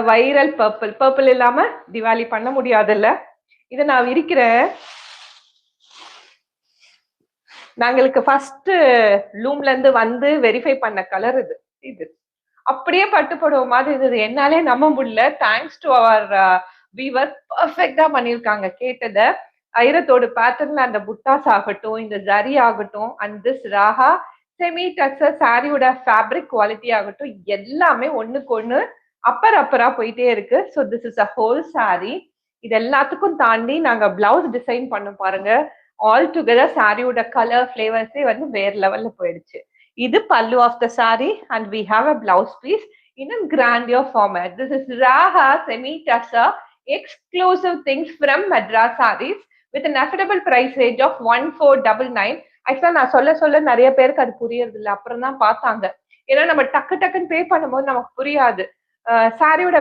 Viral purple. Purple இல்லாம திவாலி பண்ண முடியாதுல்ல. இத நான் விரிக்கிறேன். நாங்களுக்கு ஃபர்ஸ்ட் லூம்ல இருந்து வந்து வெரிஃபை பண்ண கலர் இது. இது அப்படியே பட்டு புடவை மாதிரி இருந்தது. என்னாலே நம்ப முடியல. தேங்க்ஸ் டு அவர் வீவர் பெர்ஃபெக்ட்டா பண்ணியிருக்காங்க கேட்டத. ஐரத்தோட பேட்டர்ன்ல அந்த புட்டாஸ் ஆகட்டும், இந்த ஜரி ஆகட்டும், அண்ட் திஸ் ராஹா செமி டக்ஸர் சாரியோட ஃபேப்ரிக் குவாலிட்டி ஆகட்டும், எல்லாமே ஒண்ணுக்கு ஒண்ணு அப்பரா போயிட்டே இருக்கு. So this is a whole sorry. இது எல்லாத்துக்கும் தாண்டி நாங்க பிளவுஸ் டிசைன் பண்ணோம் பாருங்க. ஆல் டுகெதர் சாரியோட கலர் ஃபிளேவர்ஸே வந்து வேற லெவல்ல போயிடுச்சு. இது pallu of the saree and we have a blouse piece in a grandeur format. This is Raha semi tussar exclusive things from Madras sarees with an affordable price range of 1499. ஆக்சுவலா நான் சொல்ல நிறைய பேருக்கு அது புரியறது இல்ல. அப்புறம் தான் பார்த்தாங்க. ஏன்னா நம்ம டக்குன்னு பே பண்ணும்போது நமக்கு புரியாது. சாரியோட